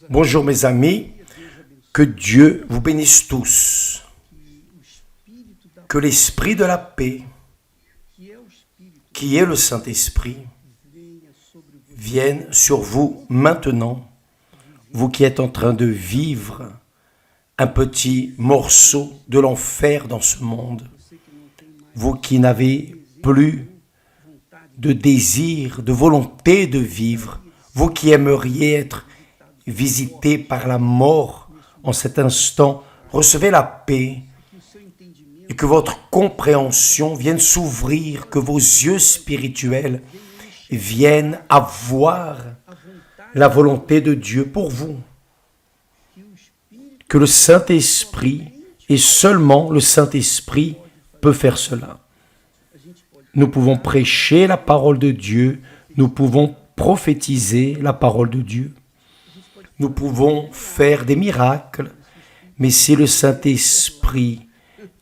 Bonjour mes amis, que Dieu vous bénisse tous, que l'Esprit de la paix, qui est le Saint-Esprit, vienne sur vous maintenant, vous qui êtes en train de vivre un petit morceau de l'enfer dans ce monde, vous qui n'avez plus de désir, de volonté de vivre, vous qui aimeriez être visité par la mort en cet instant, recevez la paix et que votre compréhension vienne s'ouvrir, que vos yeux spirituels viennent à voir la volonté de Dieu pour vous. Que le Saint-Esprit, et seulement le Saint-Esprit, peut faire cela. Nous pouvons prêcher la parole de Dieu, nous pouvons prophétiser la parole de Dieu. Nous pouvons faire des miracles, mais si le Saint-Esprit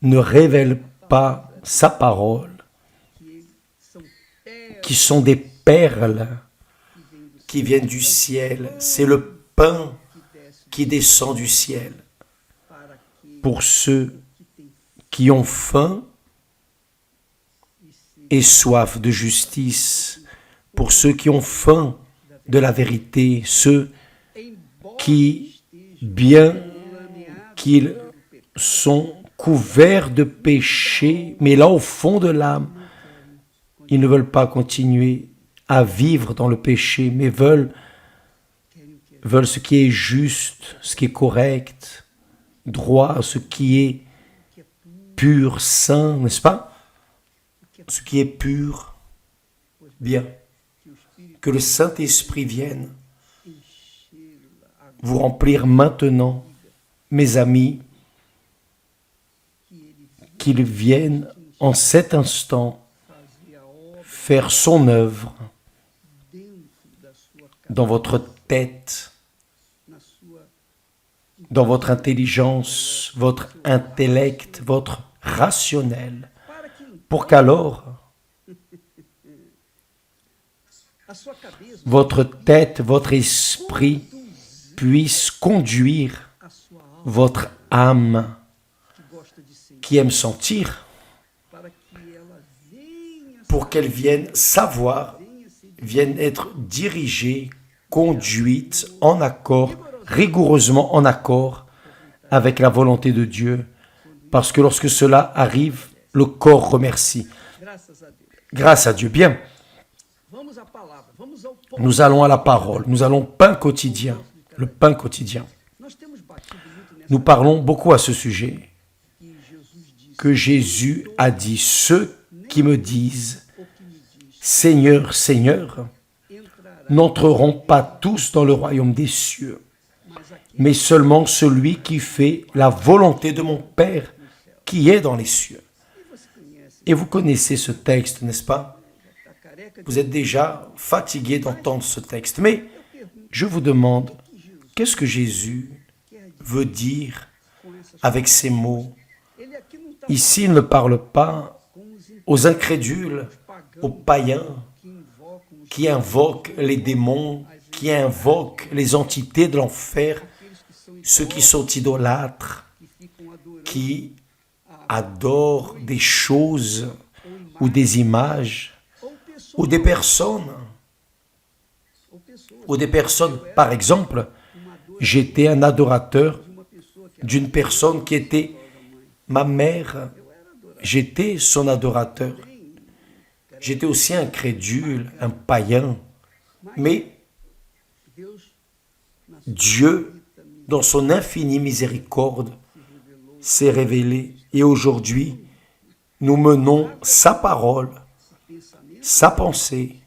ne révèle pas sa parole, qui sont des perles qui viennent du ciel, c'est le pain qui descend du ciel. Pour ceux qui ont faim et soif de justice, pour ceux qui ont faim de la vérité, ceux qui, bien qu'ils sont couverts de péché, mais là au fond de l'âme, ils ne veulent pas continuer à vivre dans le péché, mais veulent ce qui est juste, ce qui est correct, droit, ce qui est pur, saint, n'est-ce pas? Ce qui est pur, bien. Que le Saint-Esprit vienne vous remplir maintenant, mes amis, qu'il vienne en cet instant faire son œuvre dans votre tête, dans votre intelligence, votre intellect, votre rationnel, pour qu'alors votre tête, votre esprit puisse conduire votre âme qui aime sentir, pour qu'elle vienne savoir, vienne être dirigée, conduite en accord, rigoureusement en accord avec la volonté de Dieu, parce que lorsque cela arrive, le corps remercie. Grâce à Dieu. Bien, nous allons à la parole, nous allons au pain quotidien, le pain quotidien. Nous parlons beaucoup à ce sujet, que Jésus a dit, ceux qui me disent, Seigneur, Seigneur, n'entreront pas tous dans le royaume des cieux, mais seulement celui qui fait la volonté de mon Père qui est dans les cieux. Et vous connaissez ce texte, n'est-ce pas? Vous êtes déjà fatigué d'entendre ce texte, mais je vous demande, qu'est-ce que Jésus veut dire avec ces mots? Ici, il ne parle pas aux incrédules, aux païens qui invoquent les démons, qui invoquent les entités de l'enfer, ceux qui sont idolâtres, qui adorent des choses ou des images ou des personnes. Par exemple, j'étais un adorateur d'une personne qui était ma mère. J'étais son adorateur. J'étais aussi incrédule, un païen. Mais Dieu, dans son infinie miséricorde, s'est révélé. Et aujourd'hui, nous menons sa parole, sa pensée,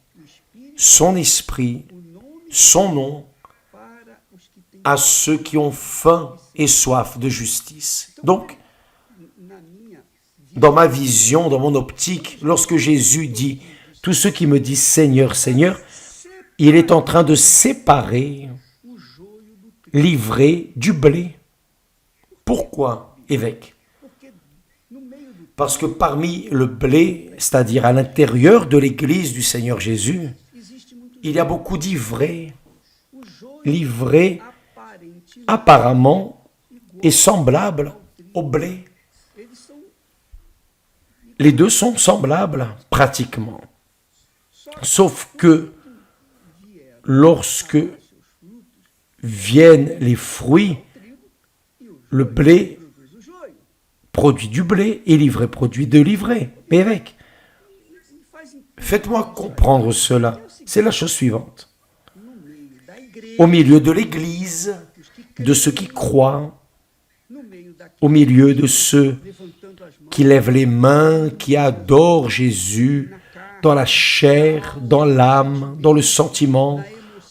son esprit, son nom à ceux qui ont faim et soif de justice. Donc, dans ma vision, dans mon optique, lorsque Jésus dit « Tous ceux qui me disent Seigneur, Seigneur », il est en train de séparer l'ivraie du blé. Pourquoi, évêque? Parce que parmi le blé, c'est-à-dire à l'intérieur de l'église du Seigneur Jésus, il y a beaucoup d'ivraie. L'ivraie apparemment est semblable au blé. Les deux sont semblables pratiquement. Sauf que lorsque viennent les fruits, le blé produit du blé et l'ivraie produit de l'ivraie. Mais avec, faites-moi comprendre cela. C'est la chose suivante. Au milieu de l'Église, de ceux qui croient, au milieu de ceux qui lèvent les mains, qui adorent Jésus, dans la chair, dans l'âme, dans le sentiment,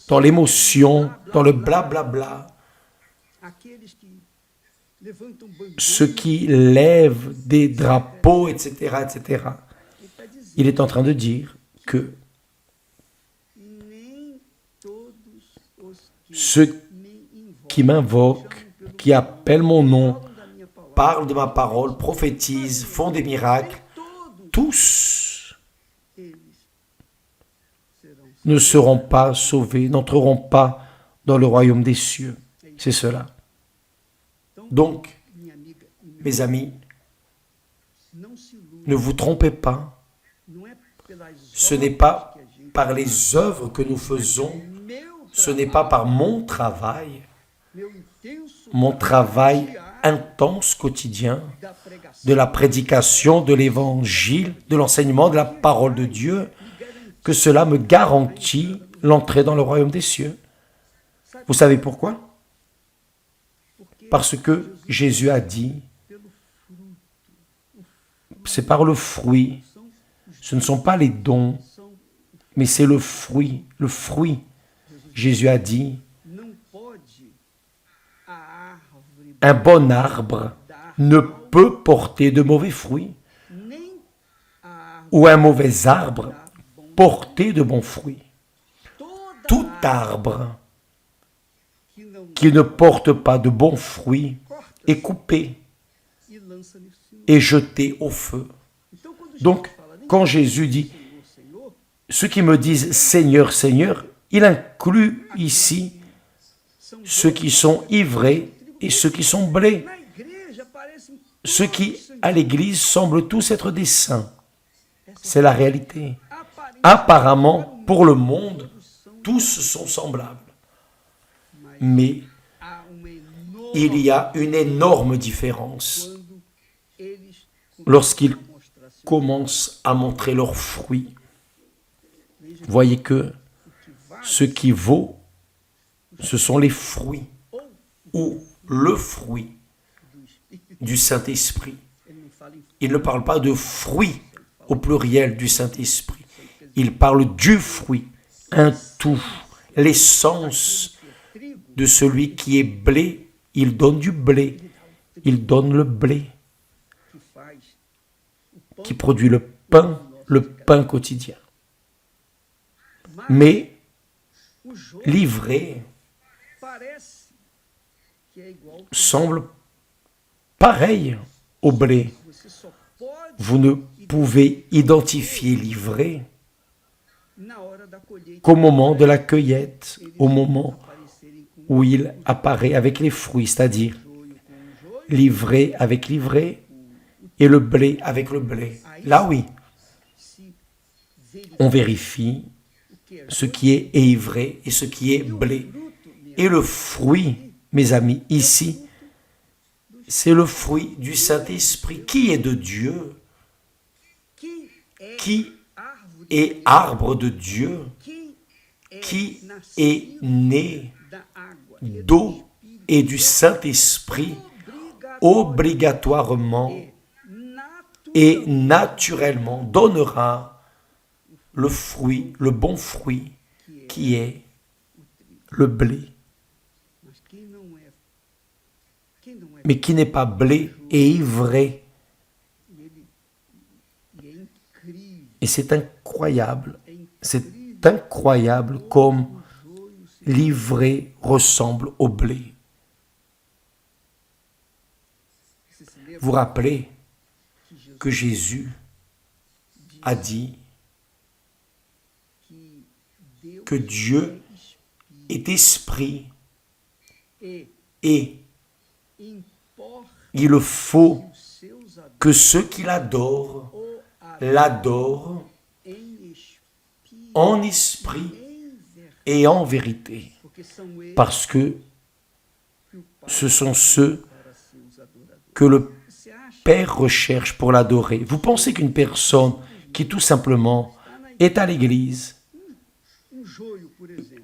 dans l'émotion, dans le blablabla, ceux qui lèvent des drapeaux, etc., etc. Il est en train de dire que ceux qui m'invoquent, qui appellent mon nom, parlent de ma parole, prophétisent, font des miracles, tous ne seront pas sauvés, n'entreront pas dans le royaume des cieux. C'est cela. Donc, mes amis, ne vous trompez pas. Ce n'est pas par les œuvres que nous faisons, ce n'est pas par mon travail intense quotidien, de la prédication, de l'évangile, de l'enseignement, de la parole de Dieu, que cela me garantit l'entrée dans le royaume des cieux. Vous savez pourquoi? Parce que Jésus a dit, c'est par le fruit, ce ne sont pas les dons, mais c'est le fruit, le fruit. Jésus a dit, un bon arbre ne peut porter de mauvais fruits, ou un mauvais arbre porter de bons fruits. Tout arbre qui ne porte pas de bons fruits est coupé et jeté au feu. Donc, quand Jésus dit, ceux qui me disent Seigneur, Seigneur, il inclut ici ceux qui sont ivrés et ceux qui sont blés. Ceux qui, à l'église, semblent tous être des saints. C'est la réalité. Apparemment, pour le monde, tous sont semblables. Mais il y a une énorme différence lorsqu'ils commencent à montrer leurs fruits. Voyez que ce qui vaut, ce sont les fruits ou le fruit du Saint-Esprit. Il ne parle pas de fruits au pluriel du Saint-Esprit. Il parle du fruit, un tout, l'essence de celui qui est blé. Il donne du blé. Il donne le blé qui produit le pain quotidien. Mais l'ivraie semble pareil au blé. Vous ne pouvez identifier l'ivraie qu'au moment de la cueillette, au moment où il apparaît avec les fruits, c'est-à-dire l'ivraie avec l'ivraie et le blé avec le blé. Là, oui, on vérifie ce qui est ivraie et ce qui est blé. Et le fruit, mes amis, ici, c'est le fruit du Saint-Esprit qui est de Dieu, qui est arbre de Dieu, qui est né d'eau et du Saint-Esprit obligatoirement et naturellement donnera le fruit, le bon fruit qui est le blé. Mais qui n'est pas blé et ivraie. Et c'est incroyable comme l'ivraie ressemble au blé. Vous rappelez que Jésus a dit que Dieu est esprit Et il faut que ceux qui l'adorent en esprit et en vérité, parce que ce sont ceux que le Père recherche pour l'adorer. Vous pensez qu'une personne qui tout simplement est à l'église,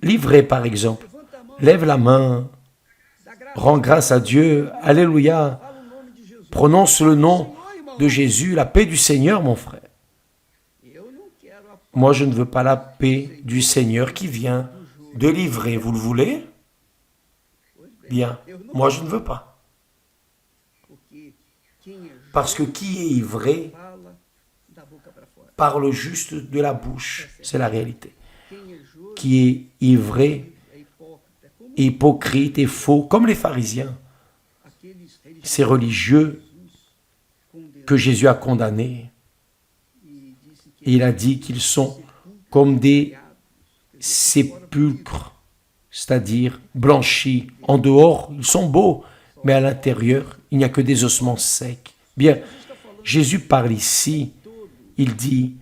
livrée par exemple, lève la main, rend grâce à Dieu, alléluia, prononce le nom de Jésus, la paix du Seigneur, mon frère. Moi, je ne veux pas la paix du Seigneur qui vient de livrer. Vous le voulez? Bien, moi je ne veux pas. Parce que qui est ivré parle juste de la bouche, c'est la réalité. Qui est ivré, hypocrite et faux, comme les pharisiens. Ces religieux que Jésus a condamnés. Et il a dit qu'ils sont comme des sépulcres, c'est-à-dire blanchis. En dehors, ils sont beaux, mais à l'intérieur, il n'y a que des ossements secs. Bien, Jésus parle ici, il dit,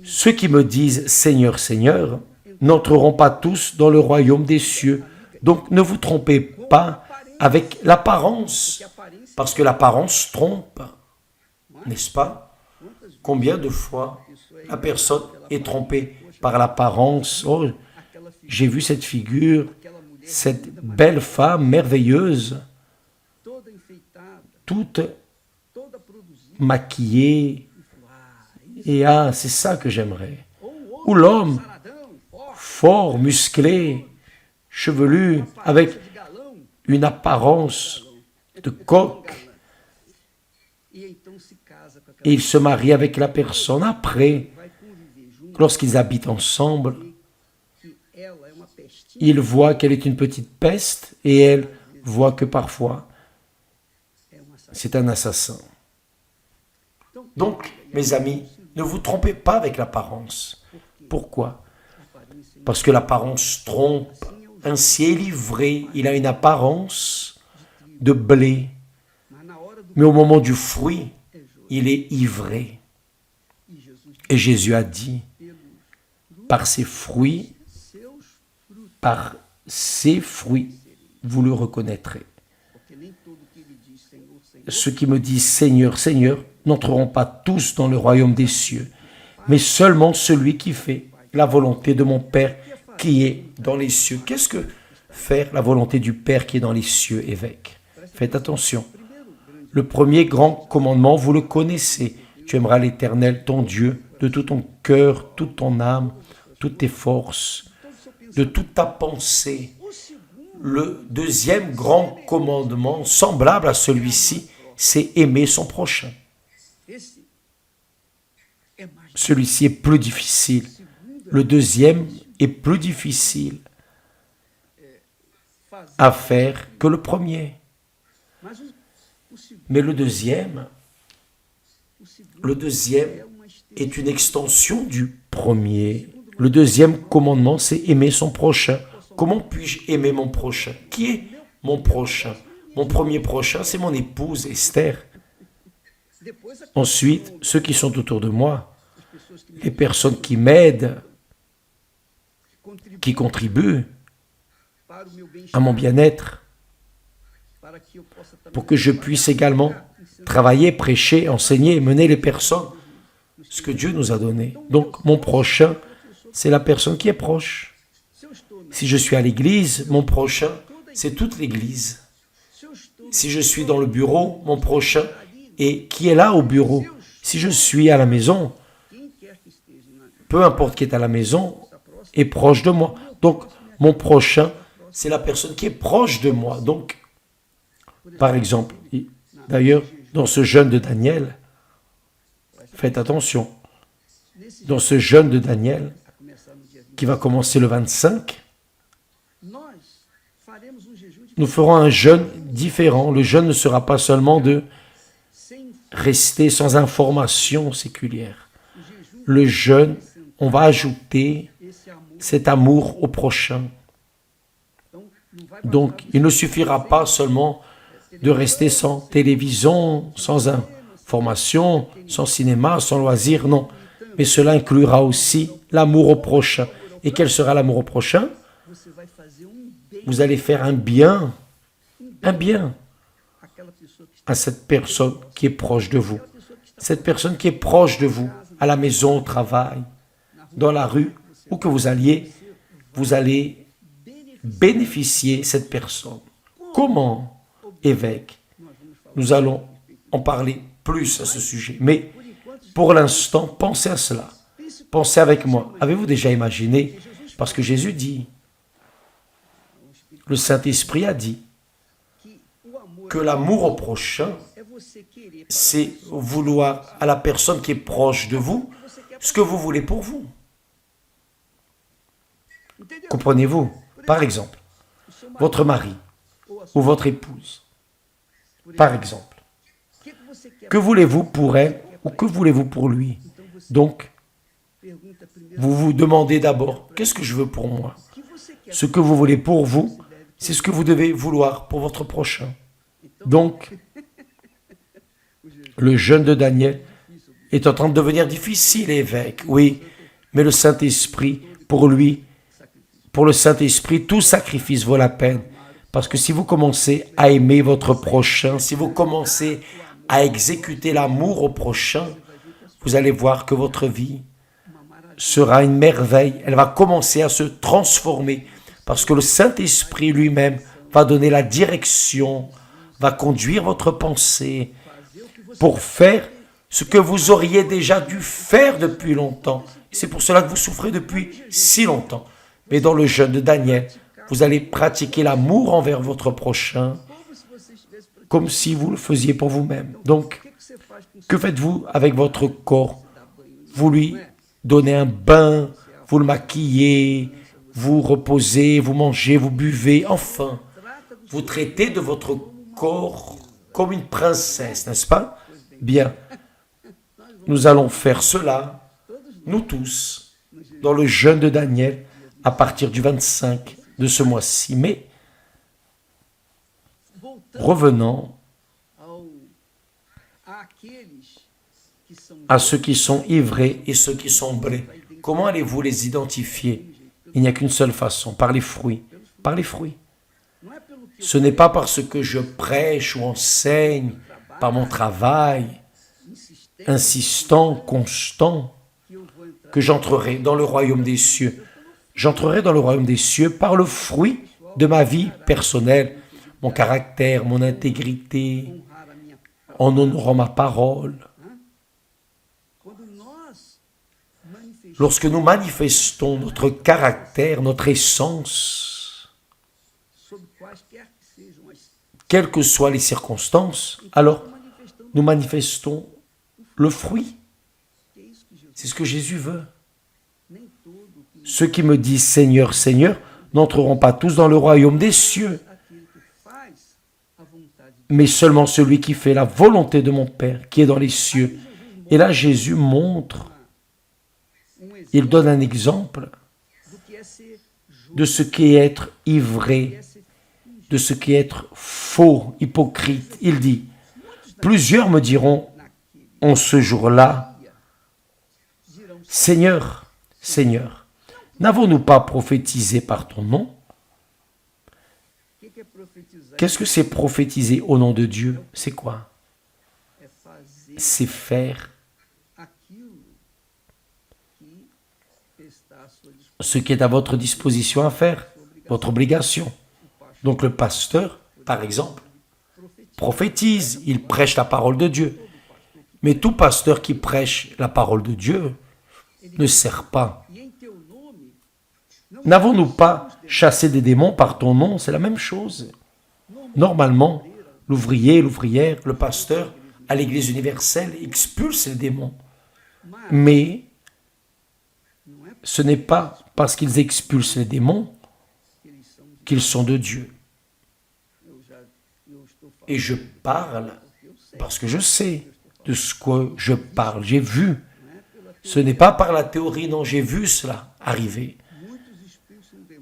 ceux qui me disent Seigneur, Seigneur, n'entreront pas tous dans le royaume des cieux. Donc ne vous trompez pas avec l'apparence, parce que l'apparence trompe, n'est-ce pas? Combien de fois la personne est trompée par l'apparence? Oh, j'ai vu cette figure, cette belle femme merveilleuse, toute maquillée, et c'est ça que j'aimerais. Ou l'homme, fort, musclé, chevelu, avec une apparence de coq, et il se marie avec la personne. Après, lorsqu'ils habitent ensemble, il voit qu'elle est une petite peste et elle voit que parfois c'est un assassin. Donc, mes amis, ne vous trompez pas avec l'apparence. Pourquoi? Parce que l'apparence trompe. Ainsi est livré, il a une apparence de blé, mais au moment du fruit, il est ivré. Et Jésus a dit, par ses fruits, vous le reconnaîtrez. Ceux qui me disent Seigneur, Seigneur, n'entreront pas tous dans le royaume des cieux, mais seulement celui qui fait la volonté de mon Père qui est dans les cieux. Qu'est-ce que faire la volonté du Père qui est dans les cieux, évêque? Faites attention. Le premier grand commandement, vous le connaissez. Tu aimeras l'Éternel, ton Dieu, de tout ton cœur, toute ton âme, toutes tes forces, de toute ta pensée. Le deuxième grand commandement, semblable à celui-ci, c'est aimer son prochain. Celui-ci est plus difficile. Le deuxième est plus difficile à faire que le premier. Mais le deuxième est une extension du premier. Le deuxième commandement, c'est aimer son prochain. Comment puis-je aimer mon prochain? Qui est mon prochain? Mon premier prochain, c'est mon épouse Esther. Ensuite, ceux qui sont autour de moi, les personnes qui m'aident, qui contribuent à mon bien-être, pour que je puisse également travailler, prêcher, enseigner et mener les personnes, ce que Dieu nous a donné. Donc, mon prochain, c'est la personne qui est proche. Si je suis à l'église, mon prochain, c'est toute l'église. Si je suis dans le bureau, mon prochain est qui est là au bureau. Si je suis à la maison, peu importe qui est à la maison, est proche de moi. Donc, mon prochain, c'est la personne qui est proche de moi. Donc, par exemple, d'ailleurs, dans ce jeûne de Daniel, faites attention, dans ce jeûne de Daniel, qui va commencer le 25, nous ferons un jeûne différent. Le jeûne ne sera pas seulement de rester sans information séculière. Le jeûne, on va ajouter cet amour au prochain. Donc, il ne suffira pas seulement de rester sans télévision, sans information, sans cinéma, sans loisirs, non. Mais cela inclura aussi l'amour au prochain. Et quel sera l'amour au prochain? Vous allez faire un bien à cette personne qui est proche de vous. Cette personne qui est proche de vous, à la maison, au travail, dans la rue, où que vous alliez, vous allez bénéficier cette personne. Comment, évêque? Nous allons en parler plus à ce sujet. Mais pour l'instant, pensez à cela. Pensez avec moi. Avez-vous déjà imaginé? Parce que Jésus dit, le Saint-Esprit a dit, que l'amour au prochain, c'est vouloir à la personne qui est proche de vous ce que vous voulez pour vous. Comprenez-vous? Par exemple, votre mari ou votre épouse, par exemple. Que voulez-vous pour elle ou que voulez-vous pour lui? Donc, vous vous demandez d'abord, qu'est-ce que je veux pour moi? Ce que vous voulez pour vous, c'est ce que vous devez vouloir pour votre prochain. Donc, le jeûne de Daniel est en train de devenir difficile, évêque. Oui, mais le Saint-Esprit, pour lui, pour le Saint-Esprit, tout sacrifice vaut la peine. Parce que si vous commencez à aimer votre prochain, si vous commencez à exécuter l'amour au prochain, vous allez voir que votre vie sera une merveille. Elle va commencer à se transformer parce que le Saint-Esprit lui-même va donner la direction, va conduire votre pensée pour faire ce que vous auriez déjà dû faire depuis longtemps. C'est pour cela que vous souffrez depuis si longtemps. Mais dans le jeûne de Daniel, vous allez pratiquer l'amour envers votre prochain comme si vous le faisiez pour vous-même. Donc, que faites-vous avec votre corps? Vous lui donnez un bain, vous le maquillez, vous reposez, vous mangez, vous buvez. Enfin, vous traitez de votre corps comme une princesse, n'est-ce pas? Bien, nous allons faire cela, nous tous, dans le jeûne de Daniel, à partir du 25 de ce mois-ci. Mais, revenons à ceux qui sont ivrés et ceux qui sont brés. Comment allez-vous les identifier? Il n'y a qu'une seule façon, par les fruits. Par les fruits. Ce n'est pas parce que je prêche ou enseigne, par mon travail, insistant, constant, que j'entrerai dans le royaume des cieux. J'entrerai dans le royaume des cieux par le fruit de ma vie personnelle, mon caractère, mon intégrité, en honorant ma parole. Lorsque nous manifestons notre caractère, notre essence, quelles que soient les circonstances, alors nous manifestons le fruit. C'est ce que Jésus veut. Ceux qui me disent Seigneur, Seigneur, n'entreront pas tous dans le royaume des cieux, mais seulement celui qui fait la volonté de mon Père, qui est dans les cieux. Et là, Jésus montre, il donne un exemple de ce qu'est être ivré, de ce qu'est être faux, hypocrite. Il dit, plusieurs me diront en ce jour-là, Seigneur, Seigneur, n'avons-nous pas prophétisé par ton nom? Qu'est-ce que c'est prophétiser au nom de Dieu? C'est quoi? C'est faire ce qui est à votre disposition à faire, votre obligation. Donc le pasteur, par exemple, prophétise, il prêche la parole de Dieu. Mais tout pasteur qui prêche la parole de Dieu ne sert pas. N'avons-nous pas chassé des démons par ton nom? C'est la même chose. Normalement, l'ouvrier, l'ouvrière, le pasteur à l'église universelle expulse les démons. Mais ce n'est pas parce qu'ils expulsent les démons qu'ils sont de Dieu. Et je parle parce que je sais de ce que je parle. J'ai vu. Ce n'est pas par la théorie, non, j'ai vu cela arriver.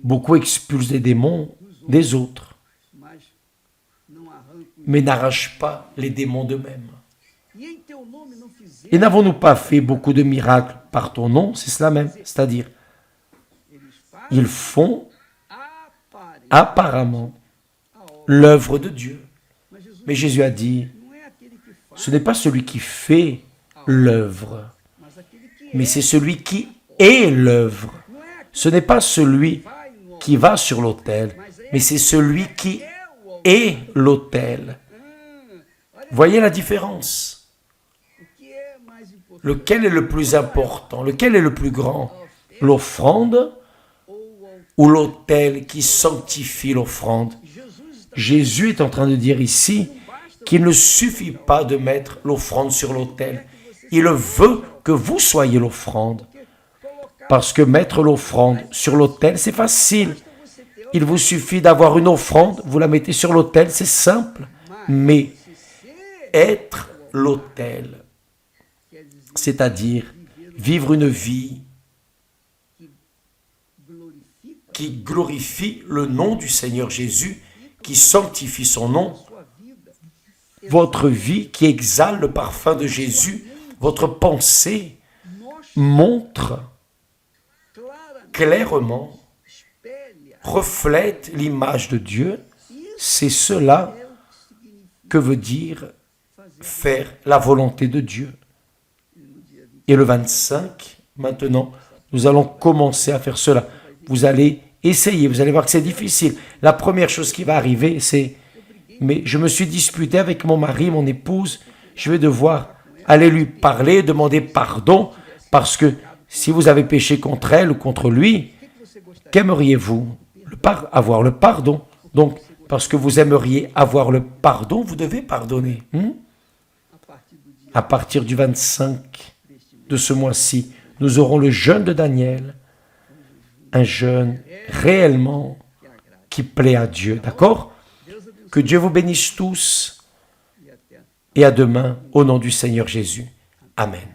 Beaucoup expulsent des démons des autres, mais n'arrache pas les démons d'eux-mêmes. Et n'avons-nous pas fait beaucoup de miracles par ton nom? C'est cela même, c'est-à-dire, ils font apparemment l'œuvre de Dieu. Mais Jésus a dit, ce n'est pas celui qui fait l'œuvre, mais c'est celui qui est l'œuvre. Ce n'est pas celui qui va sur l'autel, mais c'est celui qui est l'autel. Voyez la différence? Lequel est le plus important? Lequel est le plus grand? L'offrande ou l'autel qui sanctifie l'offrande? Jésus est en train de dire ici qu'il ne suffit pas de mettre l'offrande sur l'autel. Il veut que vous soyez l'offrande. Parce que mettre l'offrande sur l'autel, c'est facile. Il vous suffit d'avoir une offrande, vous la mettez sur l'autel, c'est simple. Mais être l'autel, c'est-à-dire vivre une vie qui glorifie le nom du Seigneur Jésus, qui sanctifie son nom, votre vie qui exhale le parfum de Jésus, votre pensée montre clairement, reflète l'image de Dieu. C'est cela que veut dire faire la volonté de Dieu. Et le 25, maintenant, nous allons commencer à faire cela. Vous allez essayer, vous allez voir que c'est difficile. La première chose qui va arriver, c'est « Mais je me suis disputé avec mon mari, mon épouse, je vais devoir aller lui parler, demander pardon, parce que si vous avez péché contre elle ou contre lui, qu'aimeriez-vous? Avoir le pardon. Donc, parce que vous aimeriez avoir le pardon, vous devez pardonner. À partir du 25 de ce mois-ci, nous aurons le jeûne de Daniel, un jeûne réellement qui plaît à Dieu. D'accord? Que Dieu vous bénisse tous et à demain au nom du Seigneur Jésus. Amen.